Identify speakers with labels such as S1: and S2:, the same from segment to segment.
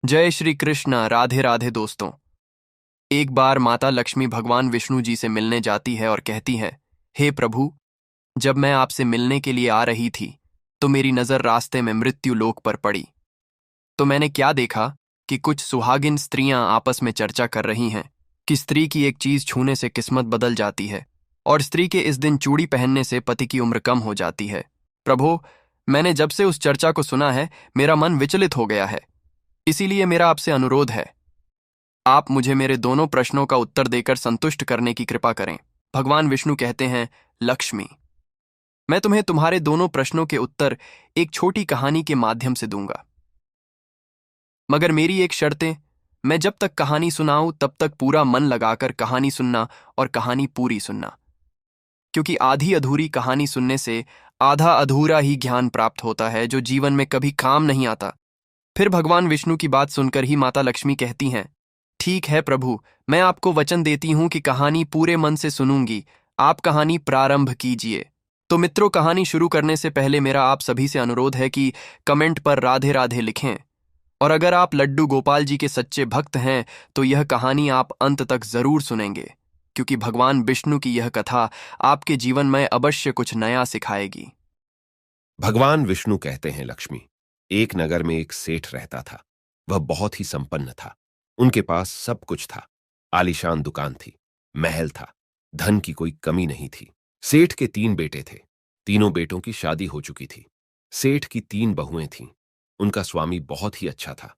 S1: जय श्री कृष्ण। राधे राधे दोस्तों। एक बार माता लक्ष्मी भगवान विष्णु जी से मिलने जाती है और कहती है, हे प्रभु, जब मैं आपसे मिलने के लिए आ रही थी तो मेरी नज़र रास्ते में मृत्यु लोक पर पड़ी। तो मैंने क्या देखा कि कुछ सुहागिन स्त्रियां आपस में चर्चा कर रही हैं कि स्त्री की एक चीज छूने से किस्मत बदल जाती है और स्त्री के इस दिन चूड़ी पहनने से पति की उम्र कम हो जाती है। प्रभु, मैंने जब से उस चर्चा को सुना है मेरा मन विचलित हो गया है। इसीलिए मेरा आपसे अनुरोध है, आप मुझे मेरे दोनों प्रश्नों का उत्तर देकर संतुष्ट करने की कृपा करें। भगवान विष्णु कहते हैं, लक्ष्मी, मैं तुम्हें तुम्हारे दोनों प्रश्नों के उत्तर एक छोटी कहानी के माध्यम से दूंगा, मगर मेरी एक शर्त है। मैं जब तक कहानी सुनाऊं तब तक पूरा मन लगाकर कहानी सुनना और कहानी पूरी सुनना, क्योंकि आधी अधूरी कहानी सुनने से आधा अधूरा ही ज्ञान प्राप्त होता है जो जीवन में कभी काम नहीं आता। फिर भगवान विष्णु की बात सुनकर ही माता लक्ष्मी कहती हैं, ठीक है प्रभु, मैं आपको वचन देती हूं कि कहानी पूरे मन से सुनूंगी। आप कहानी प्रारंभ कीजिए। तो मित्रों, कहानी शुरू करने से पहले मेरा आप सभी से अनुरोध है कि कमेंट पर राधे राधे लिखें। और अगर आप लड्डू गोपाल जी के सच्चे भक्त हैं तो यह कहानी आप अंत तक जरूर सुनेंगे, क्योंकि भगवान विष्णु की यह कथा आपके जीवन में अवश्य कुछ नया सिखाएगी।
S2: भगवान विष्णु कहते हैं, लक्ष्मी, एक नगर में एक सेठ रहता था। वह बहुत ही संपन्न था। उनके पास सब कुछ था। आलीशान दुकान थी, महल था, धन की कोई कमी नहीं थी। सेठ के 3 बेटे थे। तीनों बेटों की शादी हो चुकी थी। सेठ की 3 बहुएं थीं। उनका स्वामी बहुत ही अच्छा था।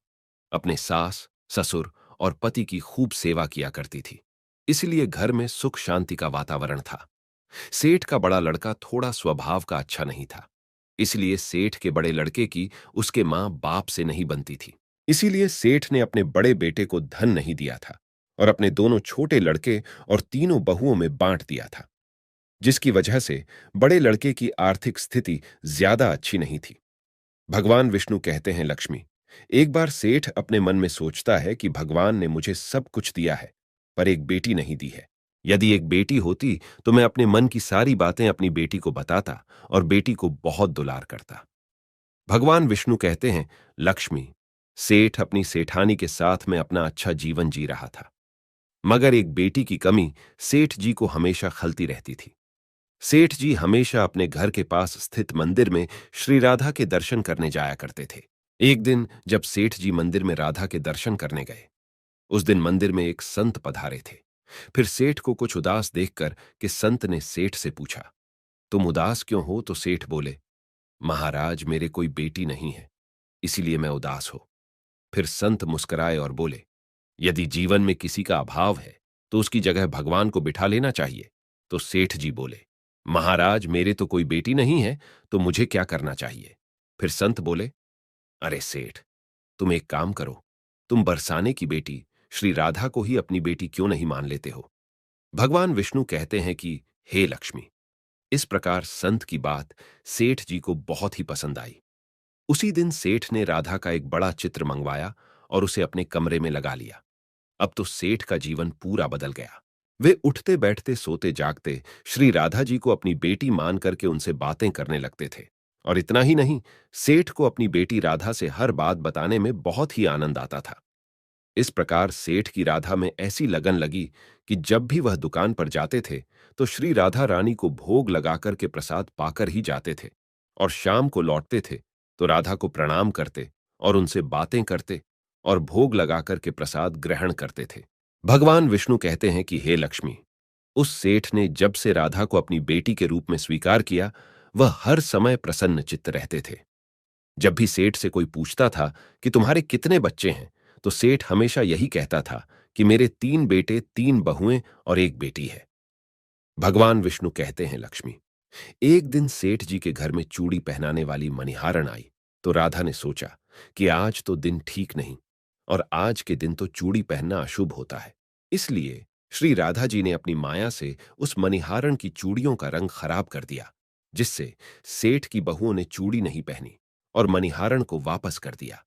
S2: अपने सास, ससुर और पति की खूब सेवा किया करती थी। इसलिए घर में सुख शांति का वातावरण था। सेठ का बड़ा लड़का थोड़ा स्वभाव का अच्छा नहीं था। इसलिए सेठ के बड़े लड़के की उसके मां बाप से नहीं बनती थी। इसीलिए सेठ ने अपने बड़े बेटे को धन नहीं दिया था और अपने दोनों छोटे लड़के और तीनों बहुओं में बांट दिया था, जिसकी वजह से बड़े लड़के की आर्थिक स्थिति ज्यादा अच्छी नहीं थी। भगवान विष्णु कहते हैं, लक्ष्मी, एक बार सेठ अपने मन में सोचता है कि भगवान ने मुझे सब कुछ दिया है पर एक बेटी नहीं दी है। यदि एक बेटी होती तो मैं अपने मन की सारी बातें अपनी बेटी को बताता और बेटी को बहुत दुलार करता। भगवान विष्णु कहते हैं, लक्ष्मी, सेठ अपनी सेठानी के साथ में अपना अच्छा जीवन जी रहा था, मगर एक बेटी की कमी सेठ जी को हमेशा खलती रहती थी। सेठ जी हमेशा अपने घर के पास स्थित मंदिर में श्री राधा के दर्शन करने जाया करते थे। एक दिन जब सेठ जी मंदिर में राधा के दर्शन करने गए, उस दिन मंदिर में एक संत पधारे थे। फिर सेठ को कुछ उदास देखकर कि संत ने सेठ से पूछा, तुम उदास क्यों हो? तो सेठ बोले, महाराज, मेरे कोई बेटी नहीं है, इसीलिए मैं उदास हो। फिर संत मुस्कुराए और बोले, यदि जीवन में किसी का अभाव है तो उसकी जगह भगवान को बिठा लेना चाहिए। तो सेठ जी बोले, महाराज, मेरे तो कोई बेटी नहीं है, तो मुझे क्या करना चाहिए? फिर संत बोले, अरे सेठ, तुम एक काम करो, तुम बरसाने की बेटी श्री राधा को ही अपनी बेटी क्यों नहीं मान लेते हो? भगवान विष्णु कहते हैं कि हे लक्ष्मी, इस प्रकार संत की बात सेठ जी को बहुत ही पसंद आई। उसी दिन सेठ ने राधा का एक बड़ा चित्र मंगवाया और उसे अपने कमरे में लगा लिया। अब तो सेठ का जीवन पूरा बदल गया। वे उठते बैठते सोते जागते श्री राधा जी को अपनी बेटी मान करके उनसे बातें करने लगते थे। और इतना ही नहीं, सेठ को अपनी बेटी राधा से हर बात बताने में बहुत ही आनंद आता था। इस प्रकार सेठ की राधा में ऐसी लगन लगी कि जब भी वह दुकान पर जाते थे तो श्री राधा रानी को भोग लगाकर के प्रसाद पाकर ही जाते थे, और शाम को लौटते थे तो राधा को प्रणाम करते और उनसे बातें करते और भोग लगाकर के प्रसाद ग्रहण करते थे। भगवान विष्णु कहते हैं कि हे लक्ष्मी, उस सेठ ने जब से राधा को अपनी बेटी के रूप में स्वीकार किया, वह हर समय प्रसन्न चित्त रहते थे। जब भी सेठ से कोई पूछता था कि तुम्हारे कितने बच्चे हैं, तो सेठ हमेशा यही कहता था कि मेरे 3 बेटे, 3 बहुएं और एक बेटी है। भगवान विष्णु कहते हैं, लक्ष्मी, एक दिन सेठ जी के घर में चूड़ी पहनाने वाली मणिहारन आई तो राधा ने सोचा कि आज तो दिन ठीक नहीं और आज के दिन तो चूड़ी पहनना अशुभ होता है। इसलिए श्री राधा जी ने अपनी माया से उस मणिहारन की चूड़ियों का रंग खराब कर दिया, जिससे सेठ की बहुओं ने चूड़ी नहीं पहनी और मणिहारन को वापस कर दिया।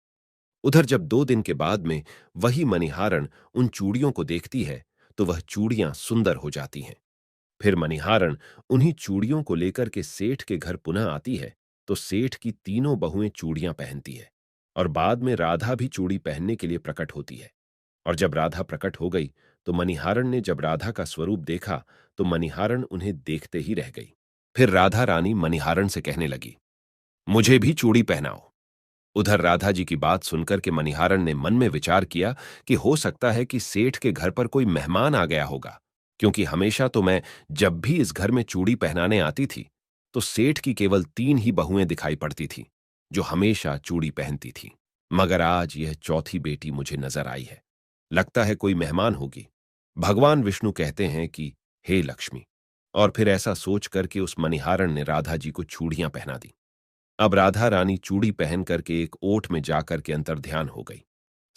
S2: उधर जब 2 दिन के बाद में वही मणिहारन उन चूड़ियों को देखती है तो वह चूड़ियां सुंदर हो जाती हैं। फिर मणिहारन उन्हीं चूड़ियों को लेकर के सेठ के घर पुनः आती है तो सेठ की तीनों बहुएं चूड़ियां पहनती है। और बाद में राधा भी चूड़ी पहनने के लिए प्रकट होती है। और जब राधा प्रकट हो गई तो मणिहारण ने जब राधा का स्वरूप देखा तो मणिहारण उन्हें देखते ही रह गई। फिर राधा रानी मणिहारण से कहने लगी, मुझे भी चूड़ी पहनाओ। उधर राधा जी की बात सुनकर के मणिहारण ने मन में विचार किया कि हो सकता है कि सेठ के घर पर कोई मेहमान आ गया होगा, क्योंकि हमेशा तो मैं जब भी इस घर में चूड़ी पहनाने आती थी तो सेठ की केवल 3 ही बहुएं दिखाई पड़ती थी जो हमेशा चूड़ी पहनती थी, मगर आज यह चौथी बेटी मुझे नजर आई है। लगता है कोई मेहमान होगी। भगवान विष्णु कहते हैं कि हे लक्ष्मी। और फिर ऐसा सोच करके उस मणिहारण ने राधा जी को चूड़ियां पहना दी। अब राधा रानी चूड़ी पहन करके एक ओट में जाकर के अंतर्ध्यान हो गई।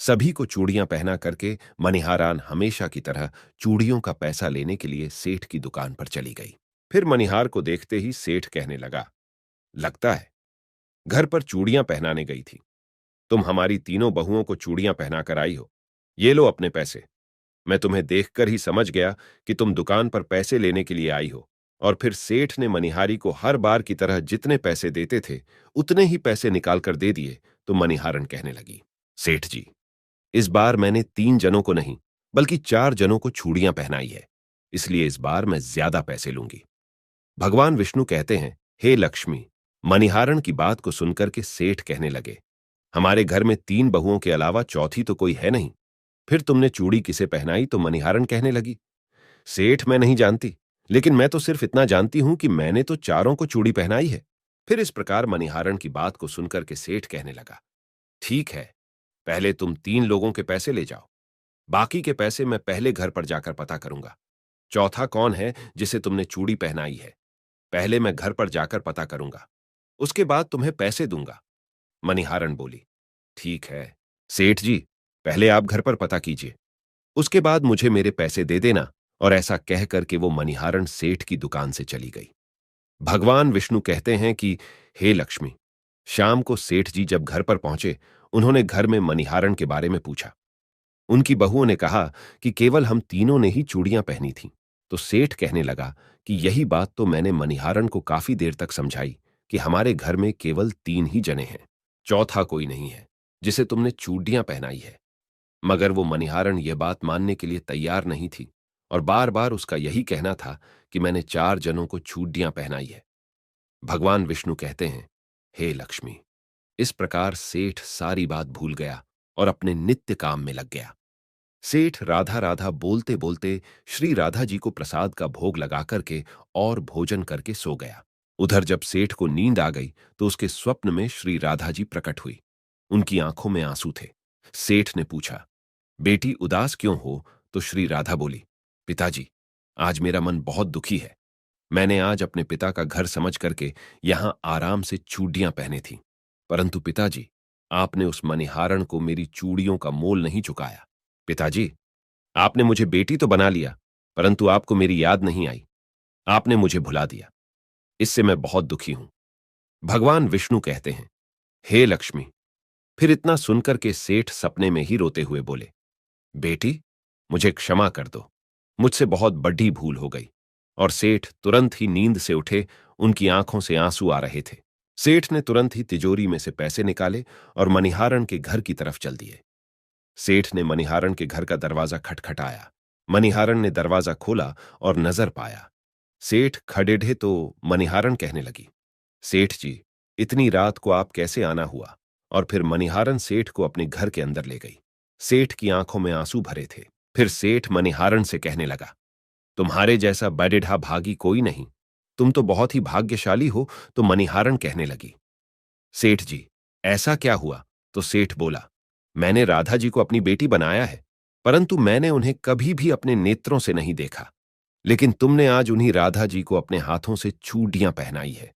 S2: सभी को चूड़ियां पहना करके मणिहारान हमेशा की तरह चूड़ियों का पैसा लेने के लिए सेठ की दुकान पर चली गई। फिर मणिहार को देखते ही सेठ कहने लगा, लगता है घर पर चूड़ियां पहनाने गई थी। तुम हमारी तीनों बहुओं को चूड़ियां पहनाकर आई हो। ये लो अपने पैसे। मैं तुम्हें देखकर ही समझ गया कि तुम दुकान पर पैसे लेने के लिए आई हो। और फिर सेठ ने मणिहारी को हर बार की तरह जितने पैसे देते थे उतने ही पैसे निकालकर दे दिए तो मणिहारन कहने लगी, सेठ जी, इस बार मैंने 3 जनों को नहीं बल्कि 4 जनों को चूड़ियां पहनाई है, इसलिए इस बार मैं ज्यादा पैसे लूंगी। भगवान विष्णु कहते हैं, हे लक्ष्मी। मणिहारन की बात को सुनकर के सेठ कहने लगे, हमारे घर में 3 बहुओं के अलावा चौथी तो कोई है नहीं। फिर तुमने चूड़ी किसे पहनाई? तो मणिहारन कहने लगी, सेठ मैं नहीं जानती, लेकिन मैं तो सिर्फ इतना जानती हूं कि मैंने तो चारों को चूड़ी पहनाई है। फिर इस प्रकार मणिहारन की बात को सुनकर के सेठ कहने लगा, ठीक है, पहले तुम 3 लोगों के पैसे ले जाओ, बाकी के पैसे मैं पहले घर पर जाकर पता करूंगा। चौथा कौन है जिसे तुमने चूड़ी पहनाई है, पहले मैं घर पर जाकर पता करूंगा, उसके बाद तुम्हें पैसे दूंगा। मणिहारन बोली, ठीक है सेठ जी, पहले आप घर पर पता कीजिए, उसके बाद मुझे मेरे पैसे दे देना। और ऐसा कह करके वो मणिहारन सेठ की दुकान से चली गई। भगवान विष्णु कहते हैं कि हे लक्ष्मी। शाम को सेठ जी जब घर पर पहुंचे उन्होंने घर में मणिहारन के बारे में पूछा। उनकी बहुओं ने कहा कि केवल हम तीनों ने ही चूड़ियां पहनी थीं। तो सेठ कहने लगा कि यही बात तो मैंने मणिहारन को काफी देर तक समझाई कि हमारे घर में केवल 3 ही जने हैं, चौथा कोई नहीं है जिसे तुमने चूड़ियां पहनाई है। मगर वो मणिहारन यह बात मानने के लिए तैयार नहीं थी और बार बार उसका यही कहना था कि मैंने 4 जनों को चूड़ियां पहनाई है। भगवान विष्णु कहते हैं, हे लक्ष्मी। इस प्रकार सेठ सारी बात भूल गया और अपने नित्य काम में लग गया। सेठ राधा राधा बोलते बोलते श्री राधा जी को प्रसाद का भोग लगा करके और भोजन करके सो गया। उधर जब सेठ को नींद आ गई तो उसके स्वप्न में श्री राधा जी प्रकट हुई। उनकी आंखों में आंसू थे। सेठ ने पूछा, बेटी उदास क्यों हो? तो श्री राधा बोली, पिताजी, आज मेरा मन बहुत दुखी है। मैंने आज अपने पिता का घर समझ करके यहां आराम से चूड़ियां पहने थी, परंतु पिताजी, आपने उस मणिहारन को मेरी चूड़ियों का मोल नहीं चुकाया। पिताजी, आपने मुझे बेटी तो बना लिया, परंतु आपको मेरी याद नहीं आई। आपने मुझे भुला दिया। इससे मैं बहुत दुखी हूं। भगवान विष्णु कहते हैं, हे लक्ष्मी। फिर इतना सुनकर के सेठ सपने में ही रोते हुए बोले, बेटी, मुझे क्षमा कर दो, मुझसे बहुत बड़ी भूल हो गई। और सेठ तुरंत ही नींद से उठे, उनकी आंखों से आंसू आ रहे थे। सेठ ने तुरंत ही तिजोरी में से पैसे निकाले और मणिहारन के घर की तरफ चल दिए। सेठ ने मणिहारन के घर का दरवाजा खटखटाया। मणिहारन ने दरवाजा खोला और नजर पाया। सेठ खड़े तो मणिहारन कहने लगी, सेठ जी, इतनी रात को आप कैसे आना हुआ? और फिर मणिहारन सेठ को अपने घर के अंदर ले गई। सेठ की आंखों में आंसू भरे थे। फिर सेठ मणिहारन से कहने लगा, तुम्हारे जैसा बड़ेढ़ा भागी कोई नहीं, तुम तो बहुत ही भाग्यशाली हो। तो मणिहारन कहने लगी, सेठ जी, ऐसा क्या हुआ? तो सेठ बोला, मैंने राधा जी को अपनी बेटी बनाया है, परंतु मैंने उन्हें कभी भी अपने नेत्रों से नहीं देखा। लेकिन तुमने आज उन्हीं राधा जी को अपने हाथों से चूड़ियां पहनाई है।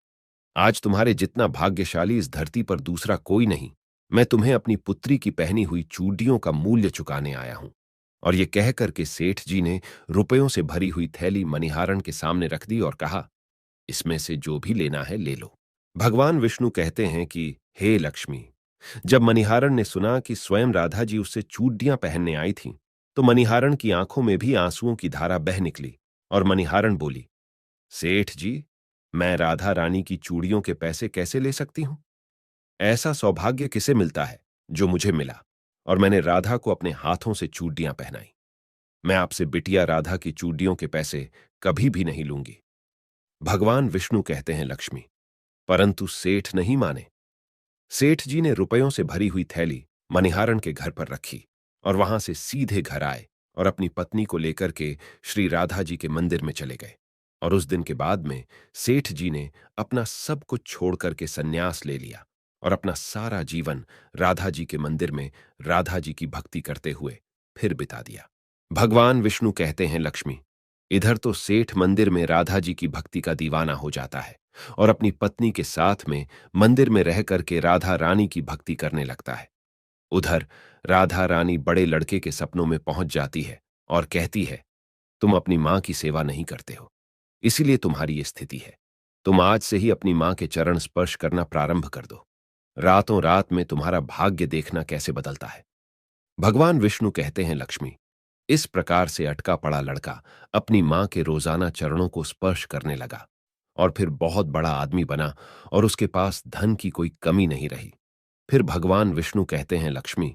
S2: आज तुम्हारे जितना भाग्यशाली इस धरती पर दूसरा कोई नहीं। मैं तुम्हें अपनी पुत्री की पहनी हुई चूड़ियों का मूल्य चुकाने आया हूं। और ये कहकर के सेठ जी ने रुपयों से भरी हुई थैली मणिहारन के सामने रख दी और कहा, इसमें से जो भी लेना है ले लो। भगवान विष्णु कहते हैं कि हे लक्ष्मी। जब मणिहारन ने सुना कि स्वयं राधा जी उससे चूड़ियां पहनने आई थीं, तो मणिहारन की आंखों में भी आंसुओं की धारा बह निकली और मणिहारन बोली, सेठ जी, मैं राधा रानी की चूड़ियों के पैसे कैसे ले सकती हूं? ऐसा सौभाग्य किसे मिलता है? जो मुझे मिला, और मैंने राधा को अपने हाथों से चूड़ियां पहनाई। मैं आपसे बिटिया राधा की चूड़ियों के पैसे कभी भी नहीं लूंगी। भगवान विष्णु कहते हैं लक्ष्मी, परंतु सेठ नहीं माने। सेठ जी ने रुपयों से भरी हुई थैली मणिहारन के घर पर रखी और वहां से सीधे घर आए और अपनी पत्नी को लेकर के श्री राधा जी के मंदिर में चले गए। और उस दिन के बाद में सेठ जी ने अपना सब कुछ छोड़ करके संन्यास ले लिया और अपना सारा जीवन राधा जी के मंदिर में राधा जी की भक्ति करते हुए फिर बिता दिया। भगवान विष्णु कहते हैं लक्ष्मी, इधर तो सेठ मंदिर में राधा जी की भक्ति का दीवाना हो जाता है और अपनी पत्नी के साथ में मंदिर में रह करके राधा रानी की भक्ति करने लगता है। उधर राधा रानी बड़े लड़के के सपनों में पहुंच जाती है और कहती है, तुम अपनी मां की सेवा नहीं करते हो, इसीलिए तुम्हारी ये स्थिति है। तुम आज से ही अपनी मां के चरण स्पर्श करना प्रारंभ कर दो। रातों रात में तुम्हारा भाग्य देखना कैसे बदलता है। भगवान विष्णु कहते हैं लक्ष्मी, इस प्रकार से अटका पड़ा लड़का अपनी मां के रोजाना चरणों को स्पर्श करने लगा और फिर बहुत बड़ा आदमी बना और उसके पास धन की कोई कमी नहीं रही। फिर भगवान विष्णु कहते हैं लक्ष्मी,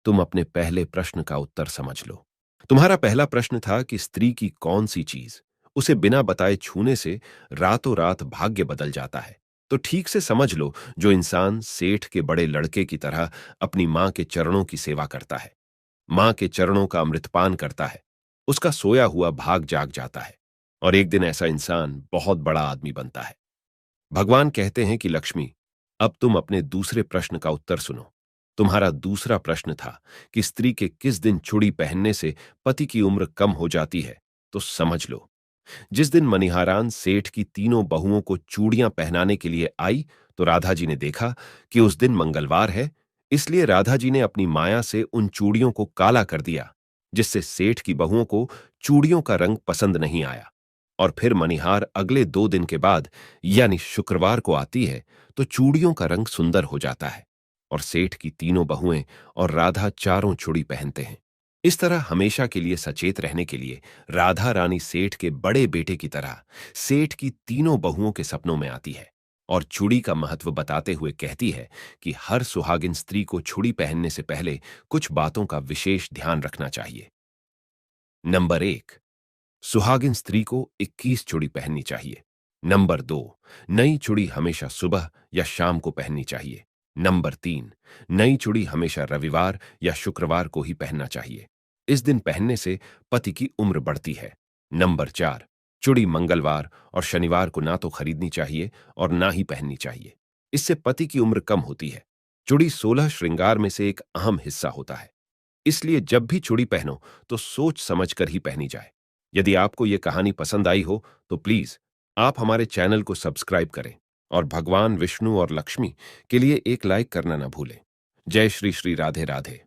S2: तुम अपने पहले प्रश्न का उत्तर समझ लो। तुम्हारा पहला प्रश्न था कि स्त्री की कौन सी चीज उसे बिना बताए छूने से रातों रात भाग्य बदल जाता है। तो ठीक से समझ लो, जो इंसान सेठ के बड़े लड़के की तरह अपनी मां के चरणों की सेवा करता है, मां के चरणों का अमृतपान करता है, उसका सोया हुआ भाग जाग जाता है और एक दिन ऐसा इंसान बहुत बड़ा आदमी बनता है। भगवान कहते हैं कि लक्ष्मी, अब तुम अपने दूसरे प्रश्न का उत्तर सुनो। तुम्हारा दूसरा प्रश्न था कि स्त्री के किस दिन चूड़ी पहनने से पति की उम्र कम हो जाती है। तो समझ लो, जिस दिन मनिहारान सेठ की तीनों बहुओं को चूड़ियां पहनाने के लिए आई तो राधा जी ने देखा कि उस दिन मंगलवार है, इसलिए राधा जी ने अपनी माया से उन चूड़ियों को काला कर दिया, जिससे सेठ की बहुओं को चूड़ियों का रंग पसंद नहीं आया। और फिर मनिहार अगले 2 दिन के बाद यानी शुक्रवार को आती है तो चूड़ियों का रंग सुंदर हो जाता है और सेठ की तीनों बहुएं और राधा चारों चूड़ी पहनते हैं। इस तरह हमेशा के लिए सचेत रहने के लिए राधा रानी सेठ के बड़े बेटे की तरह सेठ की तीनों बहुओं के सपनों में आती है और चूड़ी का महत्व बताते हुए कहती है कि हर सुहागिन स्त्री को चूड़ी पहनने से पहले कुछ बातों का विशेष ध्यान रखना चाहिए। नंबर 1, सुहागिन स्त्री को 21 चूड़ी पहननी चाहिए। नंबर 2, नई चूड़ी हमेशा सुबह या शाम को पहननी चाहिए। नंबर 3, नई चूड़ी हमेशा रविवार या शुक्रवार को ही पहनना चाहिए। इस दिन पहनने से पति की उम्र बढ़ती है। नंबर 4, चूड़ी मंगलवार और शनिवार को ना तो खरीदनी चाहिए और ना ही पहननी चाहिए, इससे पति की उम्र कम होती है। चूड़ी 16 श्रृंगार में से एक अहम हिस्सा होता है, इसलिए जब भी चूड़ी पहनो तो सोच समझ कर ही पहनी जाए। यदि आपको यह कहानी पसंद आई हो तो प्लीज आप हमारे चैनल को सब्सक्राइब करें और भगवान विष्णु और लक्ष्मी के लिए एक लाइक करना ना भूलें। जय श्री श्री राधे राधे।